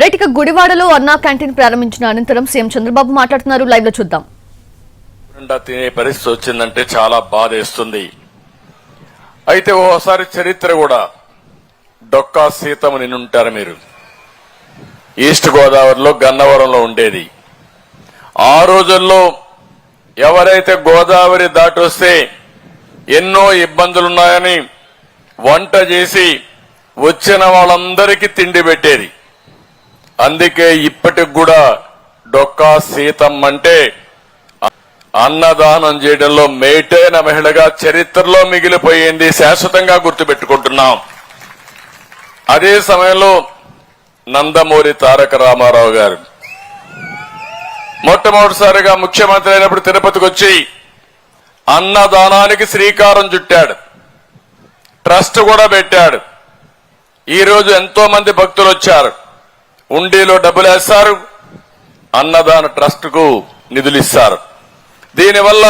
Right, ఇక గుడివాడలో అన్నా క్యాంటీన్ ప్రారంభించిన అనంతరం సీఎం చంద్రబాబు మాట్లాడుతున్నారు. లైవ్ లో చూద్దాం. తినే పరిస్థితి వచ్చిందంటే చాలా బాధేస్తుంది. అయితే ఓసారి చరిత్ర కూడా డొక్కా సీతమ్మ నిన్నుంటారు మీరు. ఈస్ట్ గోదావరిలో గన్నవరంలో ఉండేది. ఆ రోజుల్లో ఎవరైతే గోదావరి దాటొస్తే ఎన్నో ఇబ్బందులున్నాయని వంట చేసి వచ్చిన వాళ్ళందరికీ తిండి పెట్టేది. అందుకే ఇప్పటికి కూడా డొక్కా సీతమ్మ అంటే అన్నదానం చేయడంలో మేటైన మహిళగా చరిత్రలో మిగిలిపోయింది, శాశ్వతంగా గుర్తుపెట్టుకుంటున్నాం. అదే సమయంలో నందమూరి తారక రామారావు గారు మొట్టమొదటిసారిగా ముఖ్యమంత్రి అయినప్పుడు తిరుపతికి వచ్చి అన్నదానానికి శ్రీకారం చుట్టాడు, ట్రస్ట్ కూడా పెట్టాడు. ఈ రోజు ఎంతో మంది భక్తులు వచ్చారు, ఉండీలో డబ్బులు వేస్తారు, అన్నదాన ట్రస్ట్ కు నిధులు ఇస్తారు. దీనివల్ల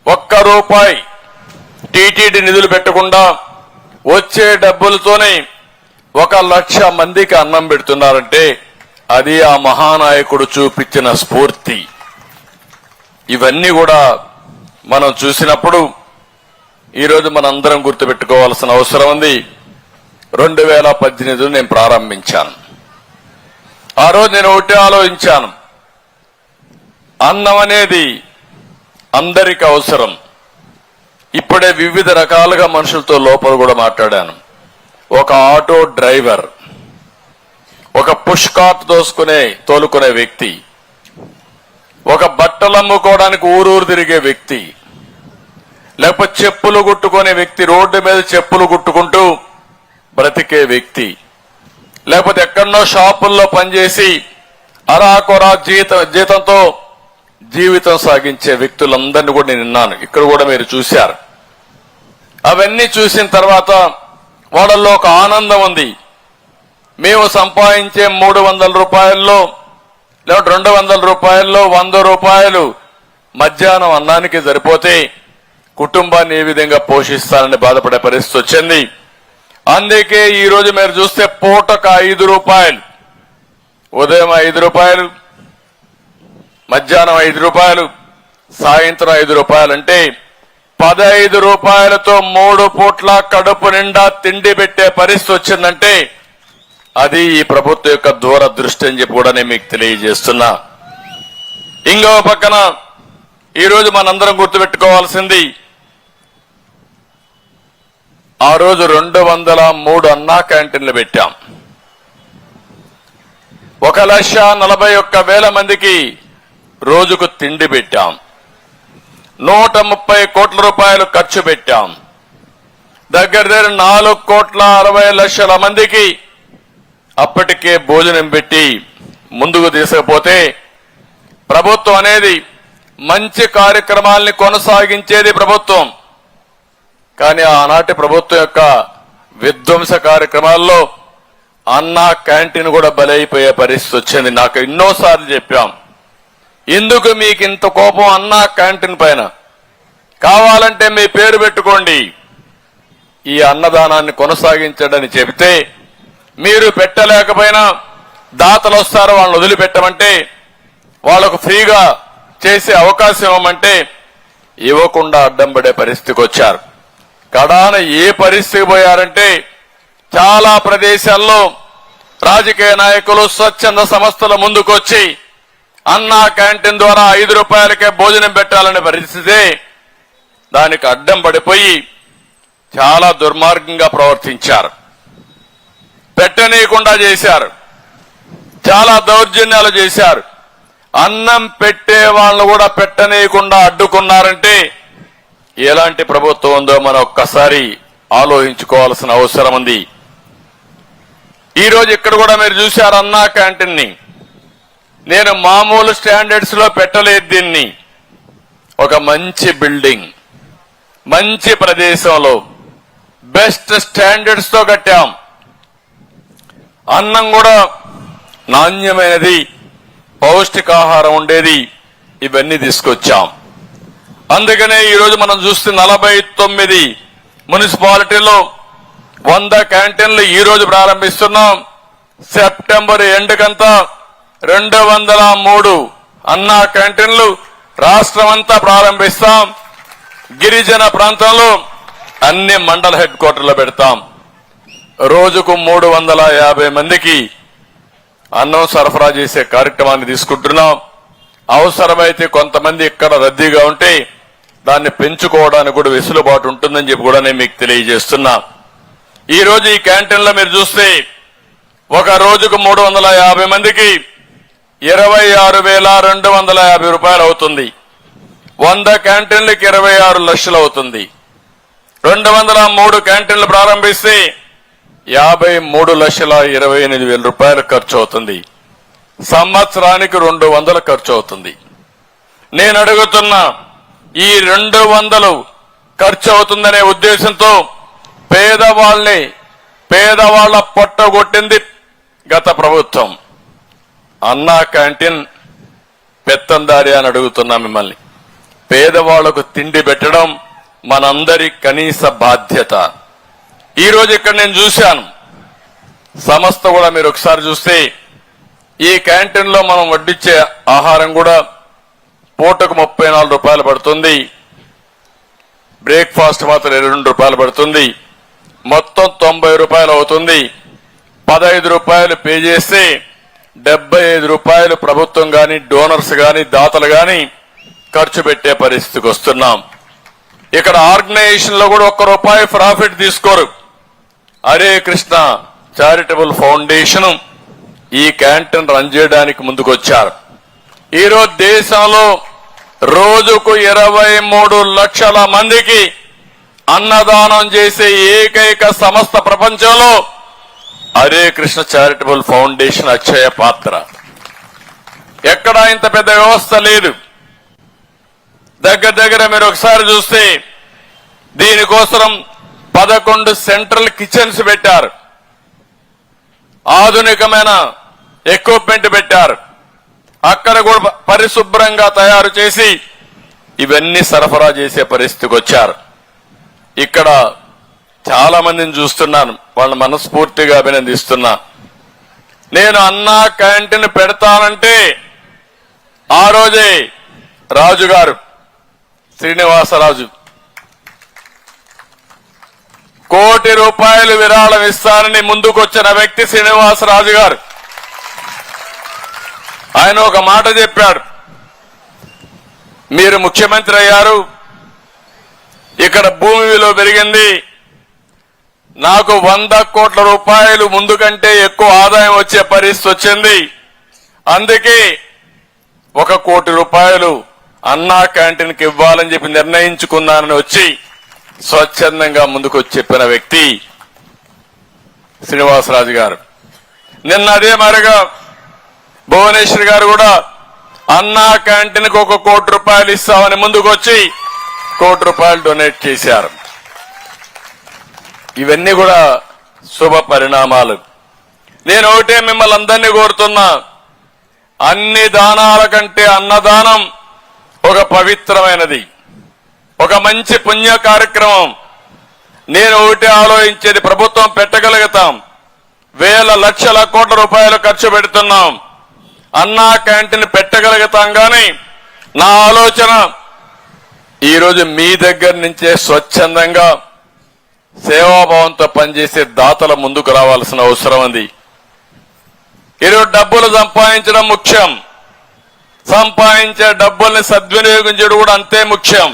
ఒక్క రూపాయి టీటీడీ నిధులు పెట్టకుండా వచ్చే డబ్బులతోనే 1,00,000 మందికి అన్నం పెడుతున్నారంటే అది ఆ మహానాయకుడు చూపించిన స్ఫూర్తి. ఇవన్నీ కూడా మనం చూసినప్పుడు ఈరోజు మనందరం గుర్తుపెట్టుకోవాల్సిన అవసరం ఉంది. 2018 నేను ప్రారంభించాను. ఆ రోజు నేను ఒకటే ఆలోచించాను, అన్నం అనేది అందరికి అవసరం. ఇప్పుడే వివిధ రకాలుగా మనుషులతో లోపల కూడా మాట్లాడాను. ఒక ఆటో డ్రైవర్, ఒక పుష్ కార్ట్ తోలుకునే వ్యక్తి, ఒక బట్టలు అమ్ముకోవడానికి ఊరూరు తిరిగే వ్యక్తి, లేకపోతే చెప్పులు కుట్టుకునే వ్యక్తి, రోడ్డు మీద చెప్పులు కుట్టుకుంటూ బ్రతికే వ్యక్తి, లేకపోతే ఎక్కడనో షాపుల్లో పనిచేసి అరాకొరా జీతంతో జీవితం సాగించే వ్యక్తులందరినీ కూడా నేను విన్నాను. ఇక్కడ కూడా మీరు చూశారు. అవన్నీ చూసిన తర్వాత వాళ్ళల్లో ఒక ఆనందం ఉంది. మేము సంపాదించే 300 రూపాయల్లో లేదా 200 రూపాయల్లో 100 రూపాయలు మధ్యాహ్నం అన్నానికి సరిపోతే కుటుంబాన్ని ఏ విధంగా పోషిస్తానని బాధపడే పరిస్థితి వచ్చింది. అందుకే ఈ రోజు మీరు చూస్తే పూటకు 5 రూపాయలు, ఉదయం 5 రూపాయలు, మధ్యాహ్నం 5 రూపాయలు, సాయంత్రం 5 రూపాయలు, అంటే 15 రూపాయలతో 3 పూట్ల కడుపు నిండా తిండి పెట్టే పరిస్థితి వచ్చిందంటే అది ఈ ప్రభుత్వం యొక్క దూరదృష్టి అని చెప్పి కూడా నేను మీకు తెలియజేస్తున్నా. ఇంకో పక్కన ఈరోజు మనందరం గుర్తుపెట్టుకోవాల్సింది, ఆ రోజు 203 అన్నా క్యాంటీన్లు పెట్టాం. 1,41,000 మందికి రోజుకు తిండి పెట్టాం. 130 కోట్ల రూపాయలు ఖర్చు పెట్టాం. దగ్గర 4,60,00,000 మందికి అప్పటికే భోజనం పెట్టి ముందుకు తీసుకుపోతే ప్రభుత్వం అనేది మంచి కార్యక్రమాల్ని కొనసాగించేది ప్రభుత్వం. కానీ ఆనాటి ప్రభుత్వం యొక్క విధ్వంస కార్యక్రమాల్లో అన్నా క్యాంటీన్ కూడా బలైపోయే పరిస్థితి వచ్చింది. నాకు ఎన్నోసార్లు చెప్పాం, ఎందుకు మీకు ఇంత కోపం అన్నా క్యాంటీన్ పైన? కావాలంటే మీ పేరు పెట్టుకోండి, ఈ అన్నదానాన్ని కొనసాగించడని చెబితే మీరు పెట్టలేకపోయినా దాతలు వస్తారు, వాళ్ళని వదిలిపెట్టమంటే, వాళ్లకు ఫ్రీగా చేసే అవకాశం ఇవ్వమంటే ఇవ్వకుండా అడ్డం పడే పరిస్థితికి వచ్చారు. కడాన ఏ పరిస్థితికి పోయారంటే చాలా ప్రదేశాల్లో రాజకీయ నాయకులు, స్వచ్ఛంద సంస్థల ముందుకొచ్చి అన్నా క్యాంటీన్ ద్వారా 5 రూపాయలకే భోజనం పెట్టాలనే పరిస్థితి, దానికి అడ్డం పడిపోయి చాలా దుర్మార్గంగా ప్రవర్తించారు. పెట్టనీయకుండా చేశారు, చాలా దౌర్జన్యాలు చేశారు. అన్నం పెట్టే వాళ్ళను కూడా పెట్టనీయకుండా అడ్డుకున్నారంటే ఎలాంటి ప్రభుత్వం ఉందో మనం ఒక్కసారి ఆలోచించుకోవాల్సిన అవసరం ఉంది. ఈ రోజు ఇక్కడ కూడా మీరు చూశారు అన్నా క్యాంటీన్ ని. నేను మామూలు స్టాండర్డ్స్ లో పెట్టలేదు దీన్ని. ఒక మంచి బిల్డింగ్, మంచి ప్రదేశంలో బెస్ట్ స్టాండర్డ్స్ తో కట్టాం. అన్నం కూడా నాణ్యమైనది, పౌష్టికాహారం ఉండేది, ఇవన్నీ తీసుకొచ్చాం. అందుకనే ఈరోజు మనం చూస్తే 49 మున్సిపాలిటీలో 100 క్యాంటీన్లు ఈ రోజు ప్రారంభిస్తున్నాం. సెప్టెంబర్ ఎండుకంతా 203 అన్నా క్యాంటీన్లు రాష్ట్రమంతా ప్రారంభిస్తాం. గిరిజన ప్రాంతంలో అన్ని మండల హెడ్ క్వార్టర్లో పెడతాం. రోజుకు 350 మందికి అన్నం సరఫరా చేసే కార్యక్రమాన్ని తీసుకుంటున్నాం. అవసరమైతే కొంతమంది ఇక్కడ రద్దీగా ఉంటే దాన్ని పెంచుకోవడానికి కూడా వెసులుబాటు ఉంటుందని చెప్పి కూడా నేను మీకు తెలియజేస్తున్నా. ఈ రోజు ఈ క్యాంటీన్లో మీరు చూస్తే ఒక రోజుకు 350 మందికి 26,250 రూపాయలు అవుతుంది. 100 క్యాంటీన్లకి 26 లక్షలు అవుతుంది. 203 క్యాంటీన్లు ప్రారంభిస్తే 53,28,000 రూపాయలు ఖర్చు అవుతుంది. సంవత్సరానికి 200 ఖర్చు అవుతుంది. నేను అడుగుతున్నా, ఈ 200 ఖర్చు అవుతుందనే ఉద్దేశంతో పేదవాళ్ల పొట్టగొట్టింది గత ప్రభుత్వం. అన్నా క్యాంటీన్ పెత్తందారి అని అడుగుతున్నా మిమ్మల్ని. పేదవాళ్లకు తిండి పెట్టడం మనందరి కనీస బాధ్యత. ఈ రోజు ఇక్కడ నేను చూశాను సంస్థ కూడా, మీరు ఒకసారి చూస్తే ఈ క్యాంటీన్ లో మనం వడ్డించే ఆహారం కూడా పూటకు 34 రూపాయలు పడుతుంది. బ్రేక్ఫాస్ట్ మాత్రం 22 రూపాయలు పడుతుంది. మొత్తం 90 రూపాయలు అవుతుంది. 15 రూపాయలు పే చేస్తే 75 రూపాయలు ప్రభుత్వం గాని, డోనర్స్ గాని, దాతలు గాని ఖర్చు పెట్టే పరిస్థితికి వస్తున్నాం. ఇక్కడ ఆర్గనైజేషన్ లో కూడా ₹1 ప్రాఫిట్ తీసుకోరు. హరే కృష్ణ చారిటబుల్ ఫౌండేషన్ ఈ క్యాంటీన్ రన్ చేయడానికి ముందుకొచ్చారు. ఈరోజు దేశంలో రోజుకు 23 లక్షల మందికి అన్నదానం చేసే ఏకైక సంస్థ ప్రపంచంలో హరే కృష్ణ చారిటబుల్ ఫౌండేషన్ అక్షయ పాత్ర. ఎక్కడా ఇంత పెద్ద వ్యవస్థ లేదు. దగ్గర మీరు ఒకసారి చూస్తే దీనికోసం 11 సెంట్రల్ కిచెన్స్ పెట్టారు. ఆధునికమైన ఎక్విప్మెంట్ పెట్టారు. అక్కడ కూడా పరిశుభ్రంగా తయారు చేసి ఇవన్నీ సరఫరా చేసే పరిస్థితికి వచ్చారు. ఇక్కడ చాలా మందిని చూస్తున్నాను, వాళ్ళని మనస్ఫూర్తిగా అభినందిస్తున్నా. నేను అన్నా క్యాంటీన్ పెడతానంటే ఆ రోజే రాజుగారు, శ్రీనివాసరాజు ₹1 కోటి విరాళం ఇస్తానని ముందుకొచ్చిన వ్యక్తి శ్రీనివాసరాజు గారు. ఆయన ఒక మాట చెప్పాడు, మీరు ముఖ్యమంత్రి అయ్యారు, ఇక్కడ భూమి విలువ పెరిగింది, నాకు ₹100 కోట్ల ముందు కంటే ఎక్కువ ఆదాయం వచ్చే పరిస్థితి వచ్చింది, అందుకే ₹1 కోటి అన్నా క్యాంటీన్కి ఇవ్వాలని చెప్పి నిర్ణయించుకున్నానని వచ్చి స్వచ్ఛందంగా ముందుకు చెప్పిన వ్యక్తి శ్రీనివాసరాజు గారు. నిన్న అదే మరిగా భువనేశ్వర్ గారు కూడా అన్నా క్యాంటీన్కి ₹1 కోటి ఇస్తామని ముందుకొచ్చి ₹1 కోటి డొనేట్ చేశారు. ఇవన్నీ కూడా శుభ పరిణామాలు. నేను ఒకటే మిమ్మల్ని అందరినీ కోరుతున్నా, అన్ని దానాల కంటే అన్నదానం ఒక పవిత్రమైనది, ఒక మంచి పుణ్య కార్యక్రమం. నేను ఒకటి ఆలోచించేది, ప్రభుత్వం పెట్టగలుగుతాం, వేల లక్షల కోట్ల రూపాయలు ఖర్చు పెడుతున్నాం, అన్నా క్యాంటీన్ పెట్టగలుగుతాం. కానీ నా ఆలోచన ఈరోజు మీ దగ్గర నుంచే స్వచ్ఛందంగా సేవాభావంతో పనిచేసే దాతల ముందుకు రావాల్సిన అవసరం ఉంది. ఈరోజు డబ్బులు సంపాదించడం ముఖ్యం, సంపాదించే డబ్బుల్ని సద్వినియోగం చేయడం కూడా అంతే ముఖ్యం.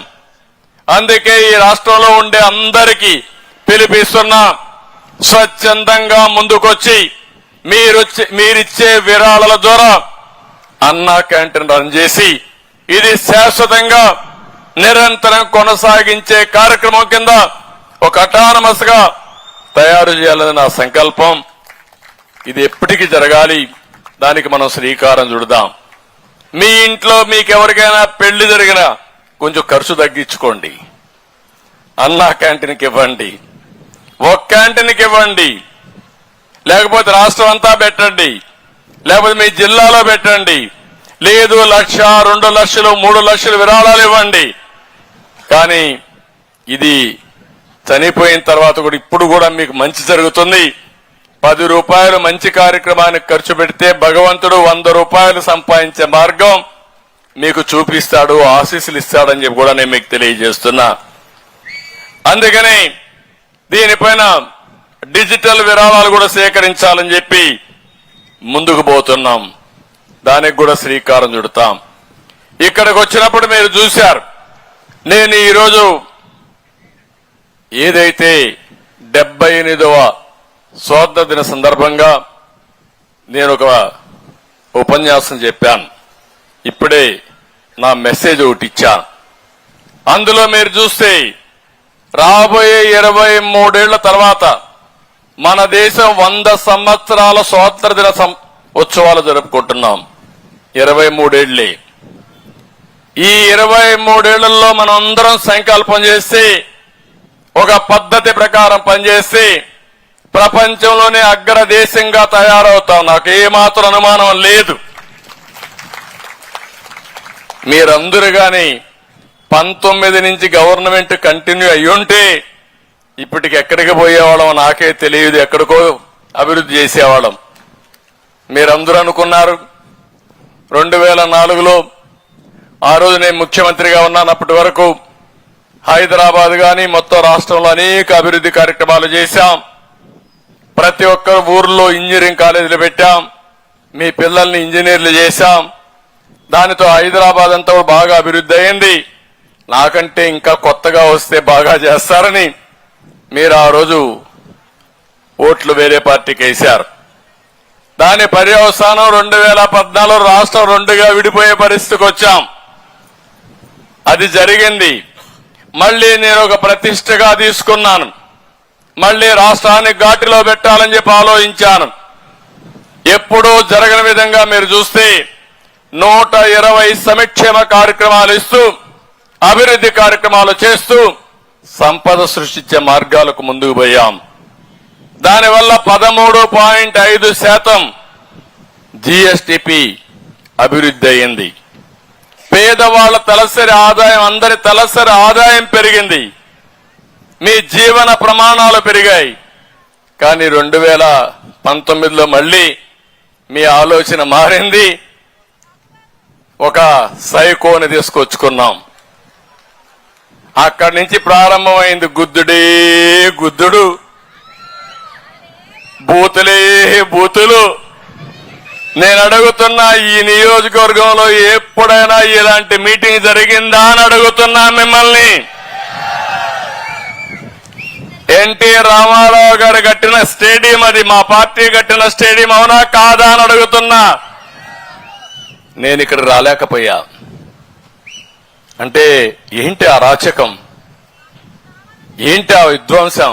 అందుకే ఈ రాష్ట్రంలో ఉండే అందరికీ పిలిపిస్తున్నా, స్వచ్ఛందంగా ముందుకొచ్చి మీరిచ్చే విరాళాల ద్వారా అన్నా క్యాంటీన్ రన్ చేసి ఇది శాశ్వతంగా నిరంతరం కొనసాగించే కార్యక్రమం కింద ఒక అటానమస్ గా తయారు చేయాలని నా సంకల్పం. ఇది ఎప్పటికీ జరగాలి, దానికి మనం శ్రీకారం చుడదాం. మీ ఇంట్లో మీకెవరికైనా పెళ్లి జరిగినా కొంచెం ఖర్చు తగ్గించుకోండి, అన్నా క్యాంటీన్కి ఇవ్వండి, ఒక క్యాంటీన్కి ఇవ్వండి, లేకపోతే రాష్ట్రం అంతా పెట్టండి, లేకపోతే మీ జిల్లాలో పెట్టండి, లేదు 1,00,000, 2 లక్షలు, 3 లక్షలు విరాళాలు ఇవ్వండి. కానీ ఇది చనిపోయిన తర్వాత కూడా ఇప్పుడు కూడా మీకు మంచి జరుగుతుంది. 10 రూపాయలు మంచి కార్యక్రమానికి ఖర్చు పెడితే భగవంతుడు 100 రూపాయలు సంపాదించే మార్గం మీకు చూపిస్తాడు, ఆశీస్సులు ఇస్తాడని చెప్పి కూడా నేను మీకు తెలియజేస్తున్నా. అందుకని దీనిపైన డిజిటల్ విరాళాలు కూడా సేకరించాలని చెప్పి ముందుకు పోతున్నాం. దానికి కూడా శ్రీకారం చుడతాం. ఇక్కడికి వచ్చినప్పుడు మీరు చూశారు, నేను ఈరోజు ఏదైతే 78వ స్వాతంత్ర దిన సందర్భంగా నేను ఒక ఉపన్యాసం చెప్పాను. ఇప్పుడే నా మెసేజ్ ఒకటి ఇచ్చాను. అందులో మీరు చూస్తే రాబోయే 23 ఏళ్ల తర్వాత మన దేశం 100 సంవత్సరాల స్వాతంత్ర దిన ఉత్సవాలు జరుపుకుంటున్నాం. 23 ఏళ్లే. ఈ 23 ఏళ్లలో మనం అందరం సంకల్పం చేసి ఒక పద్ధతి ప్రకారం పనిచేసి ప్రపంచంలోనే అగ్రదేశంగా తయారవుతాం. నాకు ఏమాత్రం అనుమానం లేదు. మీరందరూ గాని 19 నుంచి గవర్నమెంట్ కంటిన్యూ అయ్యుంటే ఇప్పటికి ఎక్కడికి పోయేవాళ్ళం నాకే తెలియదు, ఎక్కడికో అభివృద్ధి చేసేవాళ్ళం. మీరందరూ అనుకున్నారు 2004లో ఆ రోజు నేను ముఖ్యమంత్రిగా ఉన్నాను. అప్పటి వరకు హైదరాబాద్ గాని మొత్తం రాష్ట్రంలో అనేక అభివృద్ధి కార్యక్రమాలు చేశాం. ప్రతి ఒక్క ఊర్లో ఇంజనీరింగ్ కాలేజీలు పెట్టాం. మీ పిల్లల్ని ఇంజనీర్లు చేశాం. దానితో హైదరాబాద్ అంతా బాగా అభివృద్ధి అయింది. నాకంటే ఇంకా కొత్తగా వస్తే బాగా చేస్తారని మీరు ఆ రోజు ఓట్లు వేరే పార్టీకి వేశారు. దాని పర్యవసానం 2014 రాష్ట్రం 2గా విడిపోయే పరిస్థితికి వచ్చాం. అది జరిగింది. మళ్లీ నేను ఒక ప్రతిష్టగా తీసుకున్నాను. మళ్లీ రాష్ట్రాన్ని ఘాటిలో పెట్టాలని చెప్పి ఆలోచించాను. ఎప్పుడూ జరగని విధంగా మీరు చూస్తే 120 సంక్షేమ కార్యక్రమాలు ఇస్తూ అభివృద్ధి కార్యక్రమాలు చేస్తూ సంపద సృష్టించే మార్గాలకు ముందుకు పోయాం. దానివల్ల 13.5% జీఎస్టీపీ అభివృద్ధి అయింది. పేదవాళ్ల తలసరి ఆదాయం, అందరి తలసరి ఆదాయం పెరిగింది. మీ జీవన ప్రమాణాలు పెరిగాయి. కానీ 2019లో మళ్లీ మీ ఆలోచన మారింది. ఒక సైకోని తీసుకొచ్చుకున్నాం. అక్కడి నుంచి ప్రారంభమైంది గుద్దుడే గుద్దుడు, బూతులే బూతులు. నేను అడుగుతున్నా, ఈ నియోజకవర్గంలో ఎప్పుడైనా ఇలాంటి మీటింగ్ జరిగిందా అని అడుగుతున్నా మిమ్మల్ని. ఎన్టీ రామారావు గారు కట్టిన స్టేడియం, అది మా పార్టీ కట్టిన స్టేడియం అవునా కాదా అని అడుగుతున్నా. నేను ఇక్కడ రాలేకపోయా. అంటే ఏంటి అరాచకం, ఏంటి ఆ విధ్వంసం,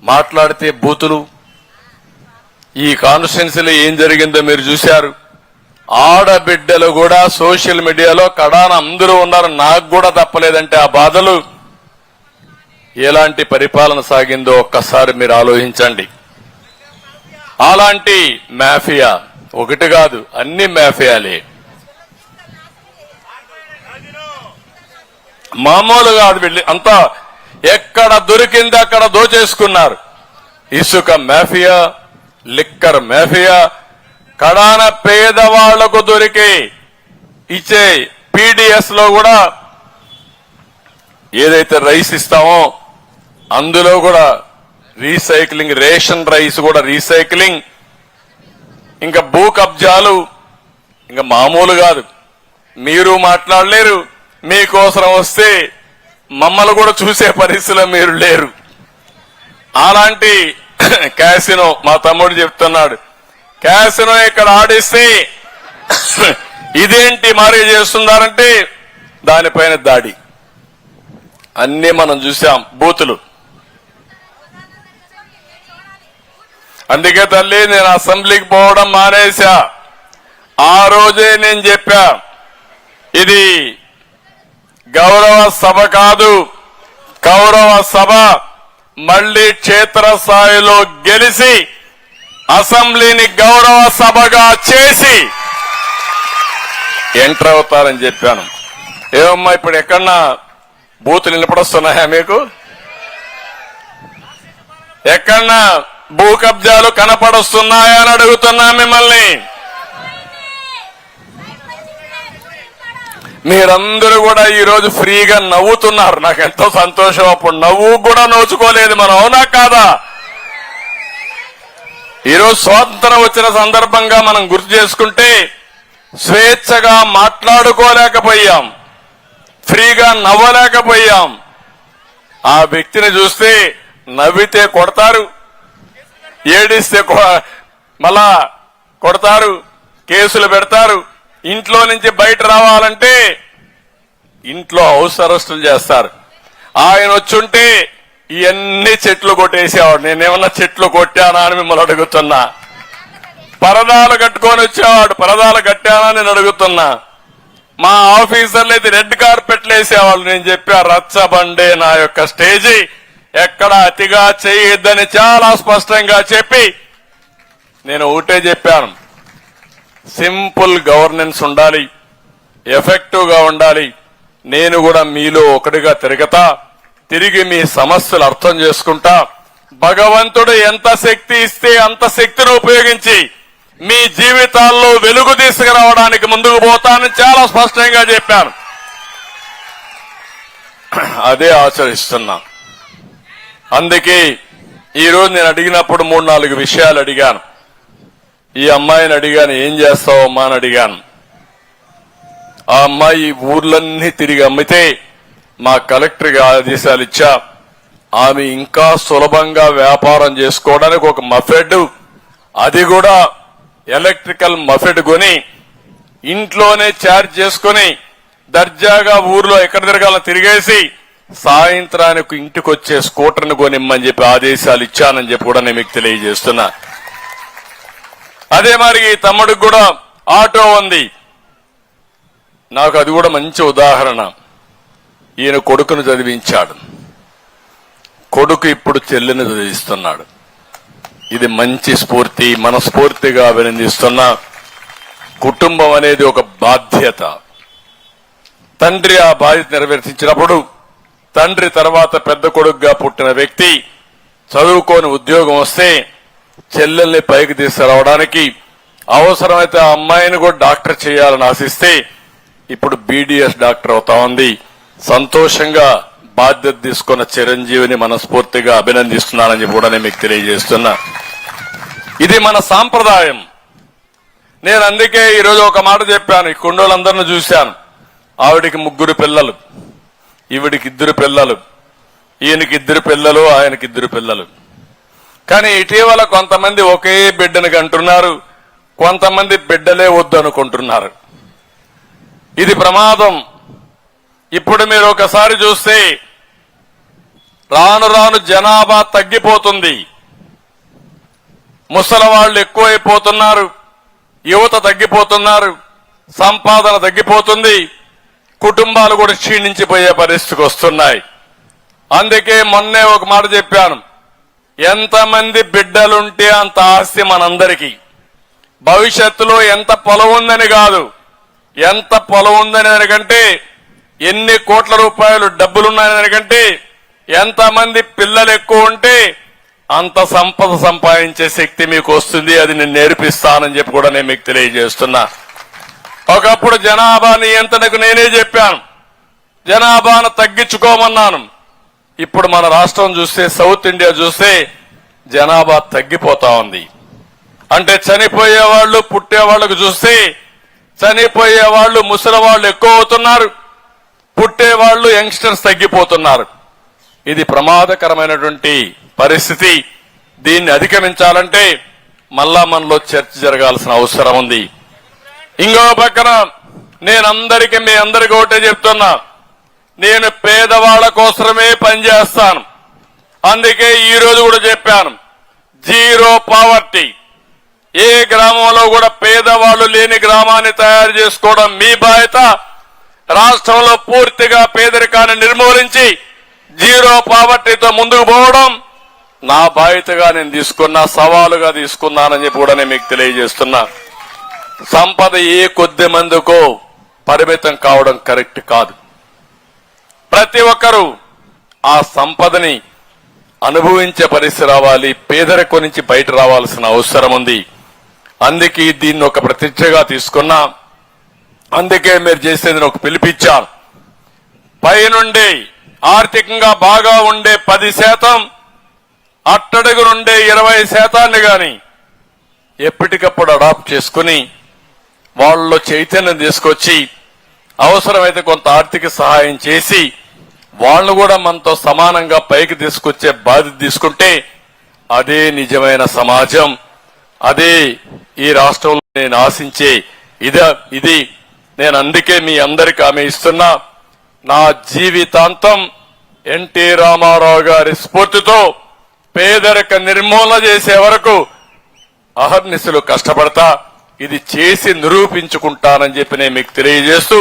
మాట్లాడితే బూతులు. ఈ కాన్స్టిట్యున్సీలో ఏం జరిగిందో మీరు చూశారు. ఆడబిడ్డలు కూడా సోషల్ మీడియాలో కడాన అందరూ ఉన్నారు. నాకు కూడా తప్పలేదంటే ఆ బాధలు. ఎలాంటి పరిపాలన సాగిందో ఒక్కసారి మీరు ఆలోచించండి. అలాంటి మాఫియా ఒకటి కాదు, అన్ని మాఫియాలే. మామూలుగా వెళ్ళి అంతా ఎక్కడ దొరికింది అక్కడ దోచేసుకున్నారు. ఇసుక మాఫియా, లిక్కర్ మాఫియా, కడాన పేదవాళ్లకు దొరికే ఇచ్చే పీడిఎస్ లో కూడా ఏదైతే రైస్ ఇస్తామో అందులో కూడా రీసైక్లింగ్, రేషన్ రైస్ కూడా రీసైక్లింగ్, ఇంకా భూ కబ్జాలు ఇంకా మామూలు కాదు. మీరు మాట్లాడలేరు, మీకోసం వస్తే మమ్మల్ని కూడా చూసే పరిస్థితిలో మీరు లేరు. అలాంటి క్యాసినో, మా తమ్ముడు చెప్తున్నాడు, క్యాసినో ఇక్కడ ఆడిస్తే ఇదేంటి మరి చేస్తున్నారంటే దానిపైన దాడి. అన్నీ మనం చూసాం, బూతులు. అందుకే తల్లి నేను అసెంబ్లీకి పోవడం మానేశా. ఆ రోజే నేను చెప్పా, ఇది గౌరవ సభ కాదు, కౌరవ సభ. మళ్లీ క్షేత్రస్థాయిలో గెలిచి అసెంబ్లీని గౌరవ సభగా చేసి ఎంటర్ అవుతారని చెప్పాను. ఏమమ్మా ఇప్పుడు ఎక్కడన్నా బూతులు నిలబడొస్తున్నాయా మీకు? ఎక్కడన్నా భూ కబ్జాలు కనపడుస్తున్నాయా అని అడుగుతున్నా మిమ్మల్ని. మీరందరూ కూడా ఈ రోజు ఫ్రీగా నవ్వుతున్నారు. నాకు ఎంతో సంతోషం. అప్పుడు నవ్వు కూడా నోచుకోలేదు మనం, అవునా కాదా? ఈరోజు స్వాతంత్రం వచ్చిన సందర్భంగా మనం గుర్తు చేసుకుంటే స్వేచ్ఛగా మాట్లాడుకోలేకపోయాం, ఫ్రీగా నవ్వలేకపోయాం. ఆ వ్యక్తిని చూస్తే నవ్వితే కొడతారు, ఏడిస్తే మళ్ళా కొడతారు, కేసులు పెడతారు. ఇంట్లో నుంచి బయట రావాలంటే ఇంట్లో హౌస్ అరెస్టులు చేస్తారు. ఆయన వచ్చుంటే ఇవన్నీ చెట్లు కొట్టేసేవాడు. నేనేమన్నా చెట్లు కొట్టానా అని మిమ్మల్ని అడుగుతున్నా. పరదాలు కట్టుకొని వచ్చేవాడు, పరదాలు కట్టానా నేను అడుగుతున్నా. మా ఆఫీసర్లు అయితే రెడ్ కార్పెట్లు వేసేవాళ్ళు. నేను చెప్పా రచ్చబండే నా యొక్క స్టేజీ, ఎక్కడ అతిగా చేయొద్దని చాలా స్పష్టంగా చెప్పి నేను ఒకటే చెప్పాను, సింపుల్ గవర్నెన్స్ ఉండాలి, ఎఫెక్టివ్ గా ఉండాలి. నేను కూడా మీలో ఒకటిగా తిరిగి మీ సమస్యలు అర్థం చేసుకుంటా. భగవంతుడు ఎంత శక్తి ఇస్తే అంత శక్తిని ఉపయోగించి మీ జీవితాల్లో వెలుగు తీసుకురావడానికి ముందుకు పోతానని చాలా స్పష్టంగా చెప్పాను. అదే ఆచరిస్తున్నా. అందుకే ఈరోజు నేను అడిగినప్పుడు 3-4 విషయాలు అడిగాను. ఈ అమ్మాయిని అడిగాను, ఏం చేస్తావమ్మా అని అడిగాను. ఆ అమ్మాయి ఊర్లన్నీ తిరిగి అమ్మితే మా కలెక్టర్కి ఆదేశాలు ఇచ్చా. ఆమె ఇంకా సులభంగా వ్యాపారం చేసుకోవడానికి ఒక మఫెడ్, అది కూడా ఎలక్ట్రికల్ మఫెడ్ కొని ఇంట్లోనే ఛార్జ్ చేసుకుని దర్జాగా ఊర్లో ఎక్కడ తిరగాలని తిరిగేసి సాయంత్రానికి ఇంటికి వచ్చే స్కూటర్ని కొనిమ్మని చెప్పి ఆదేశాలు ఇచ్చానని చెప్పి కూడా నేను మీకు తెలియజేస్తున్నా. అదే మరి ఈ తమ్ముడికి కూడా ఆటో ఉంది. నాకు అది కూడా మంచి ఉదాహరణ. ఈయన కొడుకును చదివించాడు, కొడుకు ఇప్పుడు చెల్లిని చదివిస్తున్నాడు. ఇది మంచి స్ఫూర్తి, మనస్ఫూర్తిగా అభినందిస్తున్నా. కుటుంబం అనేది ఒక బాధ్యత. తండ్రి ఆ బాధ్యత నిర్వర్తించినప్పుడు, తండ్రి తర్వాత పెద్ద కొడుకుగా పుట్టిన వ్యక్తి చదువుకొని ఉద్యోగం వస్తే చెల్లెల్ని పైకి తీసుకురావడానికి అవసరమైతే ఆ అమ్మాయిని కూడా డాక్టర్ చేయాలని ఆశిస్తే ఇప్పుడు BDS డాక్టర్ అవుతా ఉంది. సంతోషంగా బాధ్యత తీసుకున్న చిరంజీవిని మనస్ఫూర్తిగా అభినందిస్తున్నానని కూడా నేను మీకు తెలియజేస్తున్నా. ఇది మన సాంప్రదాయం. నేను అందుకే ఈరోజు ఒక మాట చెప్పాను. ఈ కుండోలందరిని చూశాను. ఆవిడికి 3 పిల్లలు, ఈవిడికి 2 పిల్లలు, ఈయనకి 2 పిల్లలు, ఆయనకి 2 పిల్లలు. కానీ ఇటీవల కొంతమంది ఒకే బిడ్డను కంటున్నారు, కొంతమంది బిడ్డలే వద్దు అనుకుంటున్నారు. ఇది ప్రమాదం. ఇప్పుడు మీరు ఒకసారి చూస్తే రాను రాను జనాభా తగ్గిపోతుంది, ముసలి వాళ్ళు ఎక్కువైపోతున్నారు, యువత తగ్గిపోతున్నారు, సంపాదన తగ్గిపోతుంది, కుటుంబాలు కూడా క్షీణించిపోయే పరిస్థితికి వస్తున్నాయి. అందుకే మొన్నే ఒక మాట చెప్పాను, ఎంతమంది బిడ్డలుంటే అంత ఆస్తి మనందరికీ. భవిష్యత్తులో ఎంత పొలం ఉందని కాదు, ఎంత పొలం ఉందని దానికంటే, ఎన్ని కోట్ల రూపాయలు డబ్బులున్నాయని దానికంటే, ఎంతమంది పిల్లలు ఎక్కువ ఉంటే అంత సంపద సంపాదించే శక్తి మీకు వస్తుంది. అది నేను నేర్పిస్తానని చెప్పి కూడా నేను మీకు తెలియజేస్తున్నా. ఒకప్పుడు జనాభా నియంత్రణకు నేనే చెప్పాను, జనాభాను తగ్గించుకోమన్నాను. ఇప్పుడు మన రాష్ట్రం చూస్తే, సౌత్ ఇండియా చూస్తే జనాభా తగ్గిపోతా ఉంది. అంటే చనిపోయే వాళ్ళు, పుట్టే వాళ్ళకు చూస్తే చనిపోయే వాళ్ళు, ముసలి వాళ్ళు ఎక్కువ అవుతున్నారు, పుట్టే వాళ్ళు, యంగ్స్టర్స్ తగ్గిపోతున్నారు. ఇది ప్రమాదకరమైనటువంటి పరిస్థితి. దీన్ని అధిగమించాలంటే మళ్ళా మనలో చర్చ జరగాల్సిన అవసరం ఉంది. ఇంకో పక్కన నేనందరికీ, మీ అందరికీ ఒకటే చెప్తున్నా, నేను పేదవాళ్ల కోసమే పనిచేస్తాను. అందుకే ఈ రోజు కూడా చెప్పాను, 0 పావర్టీ. ఏ గ్రామంలో కూడా పేదవాళ్లు లేని గ్రామాన్ని తయారు చేసుకోవడం మీ బాధ్యత. రాష్ట్రంలో పూర్తిగా పేదరికాన్ని నిర్మూలించి 0 పావర్టీతో ముందుకు పోవడం నా బాధ్యతగా నేను తీసుకున్నా, సవాలుగా తీసుకున్నానని చెప్పి కూడా నేను మీకు తెలియజేస్తున్నా. సంపద ఏ కొద్ది మందికో పరిమితం కావడం కరెక్ట్ కాదు. ప్రతి ఒక్కరూ ఆ సంపదని, అనుభవించే పరిస్థితి రావాలి, పేదరికం నుంచి బయట రావాల్సిన అవసరం ఉంది. అందుకే దీన్ని ఒక ప్రతిష్టగా తీసుకున్నా. అందుకే మీరు చేసేది ఒక పిలిపించాను. పైనుండి ఆర్థికంగా బాగా ఉండే 10%, అట్టడుగు నుండే 20% గాని ఎప్పటికప్పుడు అడాప్ట్ చేసుకుని వాళ్ళలో చైతన్యం తీసుకొచ్చి అవసరమైతే కొంత ఆర్థిక సహాయం చేసి వాళ్ళు కూడా మనతో సమానంగా పైకి తీసుకొచ్చే బాధ్యత తీసుకుంటే అదే నిజమైన సమాజం. అదే ఈ రాష్ట్రంలో నేను ఆశించే ఇది నేను అందుకే మీ అందరికీ హామీ ఇస్తున్నా. నా జీవితాంతం ఎన్టీ రామారావు గారి స్ఫూర్తితో పేదరిక నిర్మూలన చేసే వరకు అహర్నిశలు కష్టపడతా. ఇది చేసి నిరూపించుకుంటానని చెప్పి నేను మీకు తెలియజేస్తూ,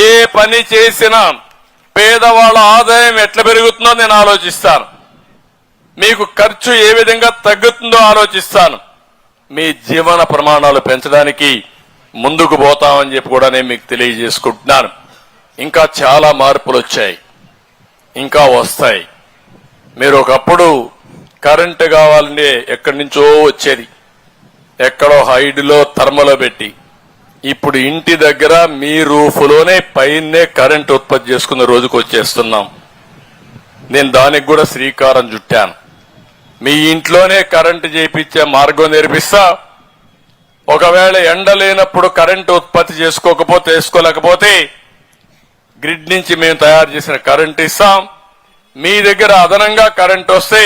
ఏ పని చేసినా పేదవాళ్ళ ఆదాయం ఎట్లా పెరుగుతుందో నేను ఆలోచిస్తాను. మీకు ఖర్చు ఏ విధంగా తగ్గుతుందో ఆలోచిస్తాను. మీ జీవన ప్రమాణాలు పెంచడానికి ముందుకు పోతామని చెప్పి కూడా నేను మీకు తెలియజేసుకుంటున్నాను. ఇంకా చాలా మార్పులు వచ్చాయి, ఇంకా వస్తాయి. మీరు ఒకప్పుడు కరెంటు కావాలంటే ఎక్కడి నుంచో వచ్చేది, ఎక్కడో హైడ్లో థర్మలో పెట్టి. ఇప్పుడు ఇంటి దగ్గర మీ రూఫ్లోనే పైనే కరెంట్ ఉత్పత్తి చేసుకున్న రోజుకు వచ్చేస్తున్నాం. నేను దానికి కూడా శ్రీకారం చుట్టాను. మీ ఇంట్లోనే కరెంటు చేయించే మార్గం నేర్పిస్తా. ఒకవేళ ఎండ లేనప్పుడు కరెంటు ఉత్పత్తి చేసుకోలేకపోతే గ్రిడ్ నుంచి మేము తయారు చేసిన కరెంటు ఇస్తాం. మీ దగ్గర అదనంగా కరెంటు వస్తే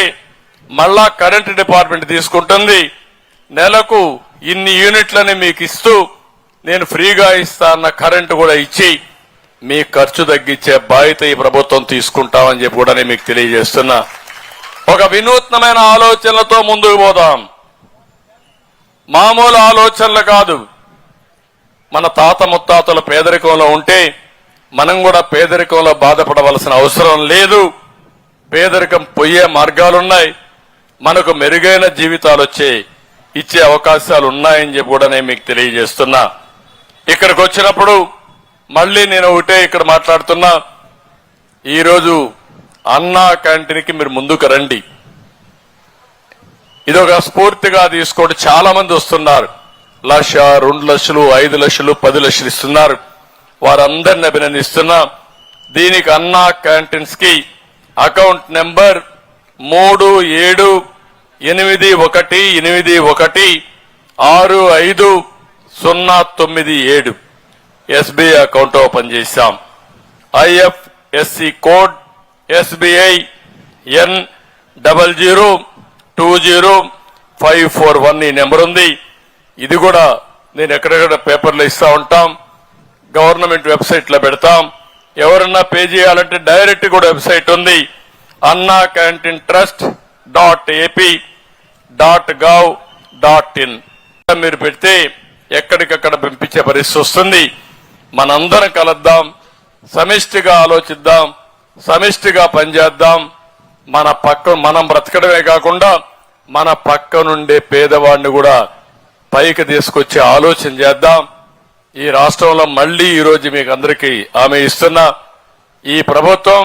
మళ్ళా కరెంటు డిపార్ట్మెంట్ తీసుకుంటుంది. నెలకు ఇన్ని యూనిట్లని మీకు ఇస్తూ నేను ఫ్రీగా ఇస్తా అన్న కరెంటు కూడా ఇచ్చి మీ ఖర్చు తగ్గించే బాధ్యత ఈ ప్రభుత్వం తీసుకుంటామని చెప్పి కూడా నేను మీకు తెలియజేస్తున్నా. ఒక వినూత్నమైన ఆలోచనలతో ముందుకు పోదాం. మామూలు ఆలోచనలు కాదు. మన తాత ముత్తాతల పేదరికంలో ఉంటే మనం కూడా పేదరికంలో బాధపడవలసిన అవసరం లేదు. పేదరికం పోయే మార్గాలున్నాయి. మనకు మెరుగైన జీవితాలు ఇచ్చే అవకాశాలు ఉన్నాయని చెప్పి కూడా నేను మీకు తెలియజేస్తున్నా. ఇక్కడికి వచ్చినప్పుడు మళ్ళీ నేను ఒకటే ఇక్కడ మాట్లాడుతున్నా. ఈరోజు అన్నా క్యాంటీన్కి మీరు ముందుకు రండి. ఇదొక స్ఫూర్తిగా తీసుకోండి. చాలా మంది వస్తున్నారు. 1,00,000, 2 లక్షలు, 5 లక్షలు, 10 లక్షలు ఇస్తున్నారు. వారందరిని అభినందిస్తున్నా. దీనికి అన్నా క్యాంటీన్స్ కి account number 3788816509 SBI account open చేశాం. ఐఎఫ్ఎస్సి కోడ్ ఎస్బీఐ N00205441 ఈ నెంబర్ ఉంది. ఇది కూడా నేను ఎక్కడెక్కడ పేపర్లో ఇస్తా ఉంటాం. గవర్నమెంట్ వెబ్సైట్ లో పెడతాం. ఎవరన్నా పే చేయాలంటే డైరెక్ట్ కూడా వెబ్సైట్ ఉంది. annacantintrust.ap.gov.in మీరు పెడితే ఎక్కడికక్కడ పంపించే పరిస్థితి వస్తుంది. మనందరం కలుద్దాం, సమిష్టిగా ఆలోచిద్దాం, సమిష్టిగా పనిచేద్దాం. మనం బ్రతకడమే కాకుండా మన పక్క నుండే పేదవాడిని కూడా పైకి తీసుకొచ్చే ఆలోచన చేద్దాం. ఈ రాష్ట్రంలో మళ్లీ ఈ రోజు మీకు అందరికీ హామీ ఇస్తున్నా. ఈ ప్రభుత్వం